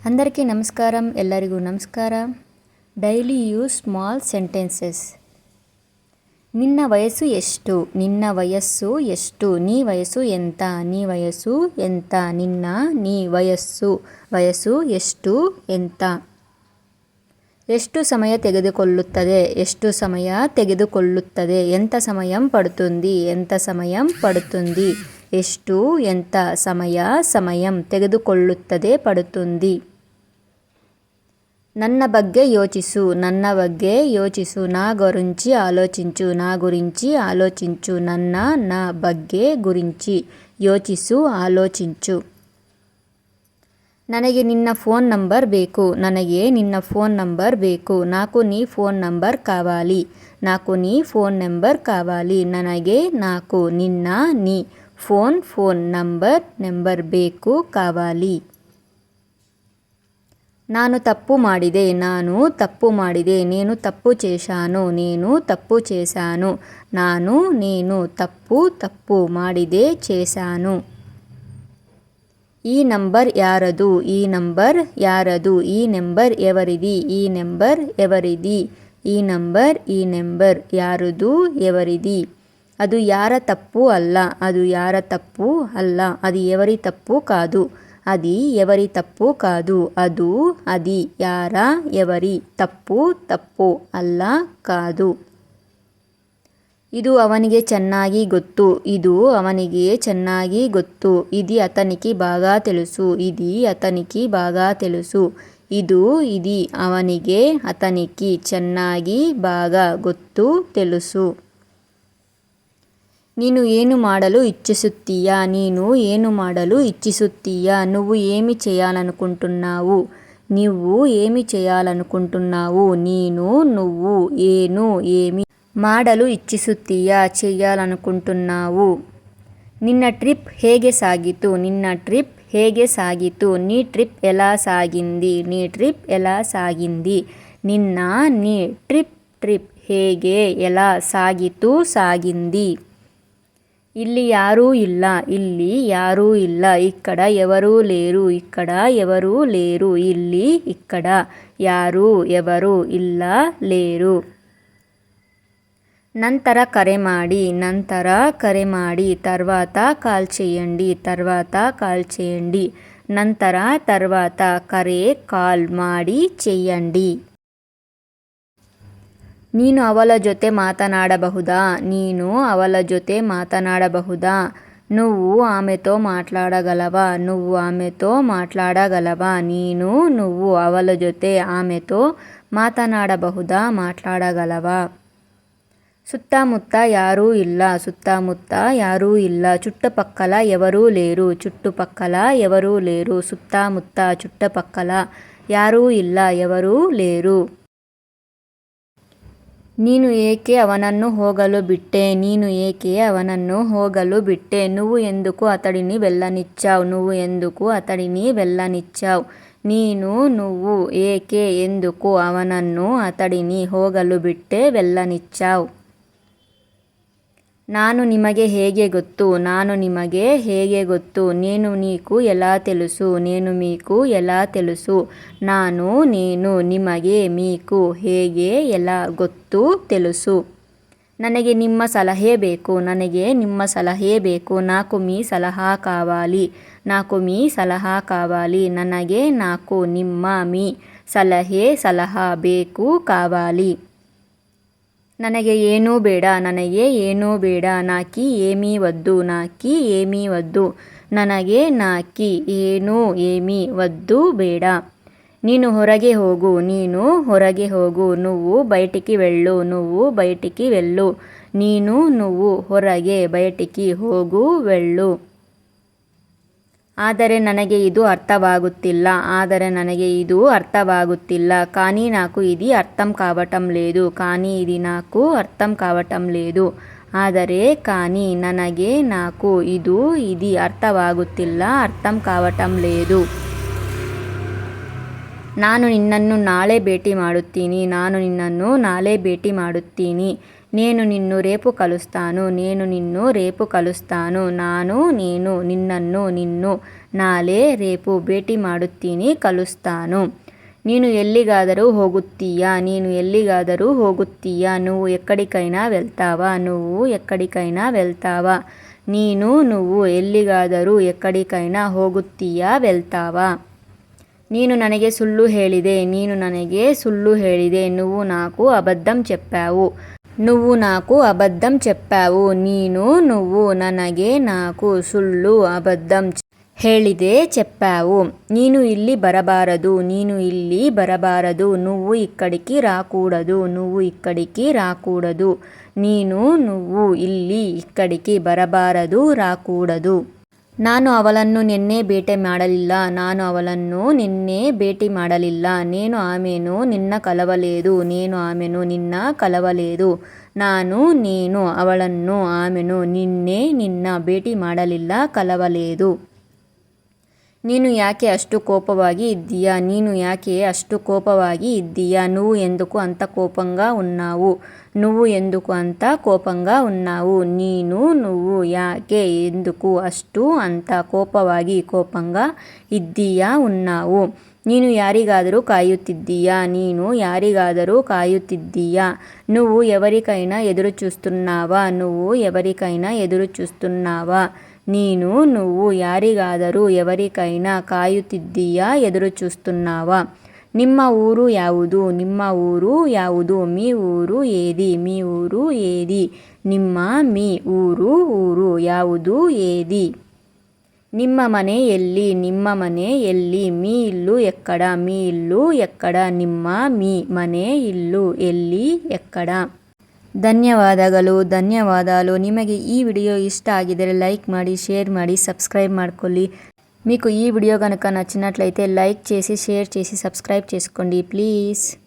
అందరికీ నమస్కారం. ಎಲ್ಲರಿಗೂ ನಮಸ್ಕಾರ. Daily use small sentences. ನಿನ್ನ ವಯಸ್ಸು ಎಷ್ಟು? ನಿನ್ನ ವಯಸ್ಸು ಎಷ್ಟು? ನೀ ವಯಸ್ಸು ಎಂತ? ನೀ ವಯಸ್ಸು ಎಂತ? ನಿನ್ನ ನೀ ವಯಸ್ಸು ವಯಸ್ಸು ಎಷ್ಟು ಎಂತ? ಎಷ್ಟು ಸಮಯ ತೆಗೆದುಕೊಳ್ಳುತ್ತದೆ? ಎಷ್ಟು ಸಮಯ ತೆಗೆದುಕೊಳ್ಳುತ್ತದೆ? ఎంత సమయం పడుతుంది? ఎంత సమయం పడుతుంది? ಎಷ್ಟು ಎಂತ ಸಮಯ ಸಮయం ತೆಗೆದುಕೊಳ್ಳುತ್ತದೆ ಪಡುತ್ತದೆ. ನನ್ನ ಬಗ್ಗೆ ಯೋಚಿಸು. ನನ್ನ ಬಗ್ಗೆ ಯೋಚಿಸು. నా గురించి ఆలోచించు. నా గురించి ఆలోచించు. ನನ್ನ నా ಬಗ್ಗೆ గురించి ಯೋಚಿಸು ಆಲೋಚಿಂಚು. ನನಗೆ ನಿನ್ನ ಫೋನ್ ನಂಬರ್ ಬೇಕು. ನನಗೆ ನಿನ್ನ ಫೋನ್ ನಂಬರ್ ಬೇಕು. నాకు నీ ఫోన్ నంబర్ కావాలి. నాకు నీ ఫోన్ నెంబర్ కావాలి. ನನಗೆ నాకు ನಿನ್ನ నీ ಫೋನ್ ನಂಬರ್ ಬೇಕು ಕಾవాలి. ನಾನು ತಪ್ಪು ಮಾಡಿದೆ. ನಾನು ತಪ್ಪು ಮಾಡಿದೆ. నేను ತಪ್ಪು చేశాను. నేను ತಪ್ಪು చేశాను. ನಾನು నేను ತಪ್ಪು ಮಾಡಿದೆ చేశాను. ಈ ನಂಬರ್ ಯಾರದು? ಈ ನಂಬರ್ ಯಾರದು? ಈ ನಂಬರ್ ఎవరిది? ಈ ನಂಬರ್ ఎవరిది? ಈ ನಂಬರ್ ಯಾರದು ఎవరిది? ಅದು ಯಾರ ತಪ್ಪು ಅಲ್ಲ. ಅದು ಯಾರ ತಪ್ಪು ಅಲ್ಲ. ಅದು ఎవరి ತಪ್ಪು ಕಾದು. అది ఎవరి ತಪ್ಪು ಕಾದು. ಅದು అది ಯಾರ ఎవరి ತಪ್ಪು ಅಲ್ಲ ಕಾದು. ಇದು ಅವನಿಗೆ ಚೆನ್ನಾಗಿ ಗೊತ್ತು. ಇದು ಅವನಿಗೆ ಚೆನ್ನಾಗಿ ಗೊತ್ತು. ఇది అతనికి బాగా తెలుసు. ఇది అతనికి బాగా తెలుసు. ಇದು ఇది ಅವನಿಗೆ ಅತనికి ಚೆನ್ನಾಗಿ బాగా ಗೊತ್ತು తెలుసు. ನೀನು ಏನು ಮಾಡಲು ಇಚ್ಛಿಸುತ್ತೀಯಾ? ನೀನು ಏನು ಮಾಡಲು ಇಚ್ಛಿಸುತ್ತೀಯಾ? నువ్వు ఏమి చేయాలనుకుంటున్నావు? నువ్వు ఏమి చేయాలనుకుంటున్నావు? ನೀನು నువ్వు ಏನು ఏమి ಮಾಡಲು ಇಚ್ಛಿಸುತ್ತೀಯಾ? చేయాలనుకుంటున్నావు. ನಿನ್ನ ಟ್ರಿಪ್ ಹೇಗೆ ಸಾಗಿತು? ನಿನ್ನ ಟ್ರಿಪ್ ಹೇಗೆ ಸಾಗಿತು? నీ ಟ್ರಿಪ್ ఎలా సాగింది? నీ ಟ್ರಿಪ್ ఎలా సాగింది? ನಿನ್ನ నీ ಟ್ರಿಪ್ ಹೇಗೆ ఎలా ಸಾಗಿತು ಸಾగింది. ಇಲ್ಲಿ ಯಾರೂ ಇಲ್ಲ. ಇಲ್ಲಿ ಯಾರೂ ಇಲ್ಲ. ఇక్కడ ఎవరూ లేరు. ఇక్కడ ఎవరూ లేరు. ಇಲ್ಲಿ ఇక్కడ ಯಾರೂ ఎవరు ಇಲ್ಲ లేరు. ನಂತರ ಕರೆ ಮಾಡಿ. ನಂತರ ಕರೆ ಮಾಡಿ. తర్వాత కాల్ చేయండి. తర్వాత కాల్ చేయండి. ನಂತರ తర్వాత ಕರೆ ಕಾಲ್ ಮಾಡಿ చేయండి. ನೀನು ಅವಳ ಜೊತೆ ಮಾತನಾಡಬಹುದಾ? ನೀನು ಅವಳ ಜೊತೆ ಮಾತನಾಡಬಹುದಾ? నువ్వు ఆమెతో మాట్లాడగలవా? నువ్వు ఆమెతో మాట్లాడగలవా? ನೀನು నువ్వు ಅವಳ ಜೊತೆ ಆమెతో ಮಾತನಾಡಬಹುದಾ? ಮಾట్లాಡగలవా? ಸುತ್ತಮುತ್ತ ಯಾರೂ ಇಲ್ಲ. ಸುತ್ತಮುತ್ತ ಯಾರೂ ಇಲ್ಲ. చుట్టుపక్కల ఎవరూ లేరు. చుట్టుపక్కల ఎవరూ లేరు. ಸುತ್ತಮುತ್ತ చుట్టుపక్కల ಯಾರೂ ಇಲ್ಲ ఎవರೂ లేరు. ನೀನು ಏಕೆ ಅವನನ್ನು ಹೋಗಲು ಬಿಟ್ಟೆ? ನೀನು ಏಕೆ ಅವನನ್ನು ಹೋಗಲು ಬಿಟ್ಟೆ? నువ్వు ఎందుకు అతడిని వెళ్ళనిచ్చావు? నువ్వు ఎందుకు అతడిని వెళ్ళనిచ్చావు? ನೀನು నువ్వు ಏಕೆ ఎందుకు ಅವನನ್ನು ಅತಡಿನಿ ಹೋಗಲು ಬಿಟ್ಟೆ వెళ్ళనిచ్చావు. ನಾನು ನಿಮಗೆ ಹೇಗೆ ಗೊತ್ತು? ನಾನು ನಿಮಗೆ ಹೇಗೆ ಗೊತ್ತು? నేను నీకు ఎలా తెలుసు? నేను మీకు ఎలా తెలుసు? ನಾನು నేను ನಿಮಗೆ మీకు ಹೇಗೆ ఎలా ಗೊತ್ತು తెలుసు. ನನಗೆ ನಿಮ್ಮ ಸಲಹೆ ಬೇಕು. ನನಗೆ ನಿಮ್ಮ ಸಲಹೆ ಬೇಕು. నాకు మీ సలహా కావాలి. నాకు మీ సలహా కావాలి. ನನಗೆ నాకు ನಿಮ್ಮ మీ ಸಲಹಾ ಬೇಕು ಕಾవాలి. ನನಗೆ ಏನೂ ಬೇಡ. ನನಗೆ ಏನೂ ಬೇಡ. ನಾಕಿ ಏಮಿ ವದ್ದು. ನಾಕಿ ಏಮಿ ವದ್ದು. ನನಗೆ ನಾಕಿ ಏನೂ ಏಮಿ ವದ್ದು ಬೇಡ. ನೀನು ಹೊರಗೆ ಹೋಗು. ನೀನು ಹೊರಗೆ ಹೋಗು. నువ్వు బయటికి వెళ్ళు. నువ్వు బయటికి వెళ్ళు. ನೀನು నువ్వు ಹೊರಗೆ బయటికి ಹೋಗು వెళ్ళు. ಆದರೆ ನನಗೆ ಇದು అర్థవాగుತ್ತಿಲ್ಲ. ಆದರೆ ನನಗೆ ಇದು అర్థవాగుತ್ತಿಲ್ಲ. కానీ నాకు ఇది అర్థం కావటం లేదు. కానీ ఇది నాకు అర్థం కావటం లేదు. ಆದರೆ కానీ ನನಗೆ నాకు ಇದು ఇది అర్థవాಗುತ್ತಿಲ್ಲ. అర్థం కావటం లేదు. ನಾನು ನಿನ್ನನ್ನು ನಾಳೆ ಭೇಟಿ ಮಾಡುತ್ತೀನಿ. ನಾನು ನಿನ್ನನ್ನು ನಾಳೆ ಭೇಟಿ ಮಾಡುತ್ತೀನಿ. నేను నిన్ను రేపు కలుస్తాను. నేను నిన్ను రేపు కలుస్తాను. ನಾನು ನೀನು ನಿನ್ನನ್ನು ನಿನ್ನು ನಾಳೆ ರೇಪು ಭೇಟಿ ಮಾಡುತ್ತೀನಿ ಕలుస్తాను. ನೀನು ಎಲ್ಲಿಗಾದರೂ ಹೋಗುತ್ತೀಯಾ. ನೀನು ಎಲ್ಲಿಗಾದರೂ ಹೋಗುತ್ತೀಯಾ. నువ్వు ఎక్కడికైనా వెళ్తావా. నువ్వు ఎక్కడికైనా వెళ్తావా. ನೀನು నువ్వు ಎಲ್ಲಿಗಾದರೂ ಎಕ್ಕಡಿಕೈನಾ ಹೋಗುತ್ತೀಯಾ వెళ్తావా. ನೀನು ನನಗೆ ಸುಳ್ಳು ಹೇಳಿದೆ. ನೀನು ನನಗೆ ಸುಳ್ಳು ಹೇಳಿದೆ. నువ్వు నాకు అబద్ధం చెప్పావు. నువ్వు నాకు అబద్ధం చెప్పావు. ನೀನು నువ్వు ನನಗೆ నాకు ಸುಳ್ಳು అబద్ధం ಹೇಳಿದೆ చెప్పావు. ನೀನು ಇಲ್ಲಿ ಬರಬಾರದು. ನೀನು ಇಲ್ಲಿ ಬರಬಾರದು. నువ్వు ఇక్కడికి రాకూడదు. నువ్వు ఇక్కడికి రాకూడదు. ನೀನು నువ్వు ಇಲ್ಲಿ ఇక్కడికి ಬರಬಾರದು రాకూడదు. ನಾನು ಅವಳನ್ನು ನಿನ್ನೆ ಭೇಟಿ ಮಾಡಲಿಲ್ಲ. ನಾನು ಅವಳನ್ನು ನಿನ್ನೆ ಭೇಟಿ ಮಾಡಲಿಲ್ಲ. నేను ఆమెను నిన్న కలవలేదు. నేను ఆమెను నిన్న కలవలేదు. ನಾನು నేను ಅವಳನ್ನು ಆమెను ನಿನ್ನೆ ನಿನ್ನ ಭೇಟಿ ಮಾಡಲಿಲ್ಲ ಕಲವలేదు. ನೀನು ಯಾಕೆ ಅಷ್ಟು ಕೋಪವಾಗಿ ಇದ್ದೀಯಾ. ನೀನು ಯಾಕೆ ಅಷ್ಟು ಕೋಪವಾಗಿ ఇద్దీయా. నువ్వు ఎందుకు అంత కోపంగా ఉన్నావు. నువ్వు ఎందుకు అంత కోపంగా ఉన్నావు. ನೀನು నువ్వు ಯಾಕೆ ఎందుకు ಅಷ್ಟು అంత ಕೋಪಂగా ಇದ್ದೀಯಾ ఉన్నావు. ನೀನು ಯಾರಿಗಾದರೂ ಕಾಯುತ್ತಿದ್ದೀಯಾ. ನೀನು ಯಾರಿಗಾದರೂ ಕಾಯುತ್ತಿದ್ದೀಯಾ. నువ్వు ఎవరికైనా ఎదురు చూస్తున్నావా. నువ్వు ఎవరికైనా ఎదురు చూస్తున్నావా. ನೀನು నువ్వు ಯಾರಿಗಾದರೂ ఎవరికైనా ಕಾಯುತ್ತಿದ್ದೀಯಾ ಎದುರು చూస్తున్నావా. ನಿಮ್ಮ ಊರು ಯಾವುದು. ನಿಮ್ಮ ಊರು ಯಾವುದು. మీ ಊರು ఏది. మీ ఊరు ఏది. ನಿಮ್ಮ మీ ಊರು ಊರು ಯಾವುದು ఏది. ನಿಮ್ಮ ಮನೆ ಎಲ್ಲಿ. ನಿಮ್ಮ ಮನೆ ಎಲ್ಲಿ. మీ ఇల్లు ఎక్కడ. మీ ఇల్లు ఎక్కడ. ನಿಮ್ಮ మీ ಮನೆ ಇಲ್ಲು ಎಲ್ಲಿ ಎక్కడ. ಧನ್ಯವಾದಾలు. ನಿಮಗೆ ಈ ವಿಡಿಯೋ ಇಷ್ಟ ಆಗಿದರೆ ಲೈಕ್ ಮಾಡಿ, షేర్ ಮಾಡಿ, సబ్స్క్రైబ్ ಮಾಡ್ಕೊಳ್ಳಿ. మీకు ఈ వీడియో కనుక నచ్చినట్లయితే లైక్ చేసి, షేర్ చేసి, సబ్స్క్రైబ్ చేసుకోండి ప్లీజ్.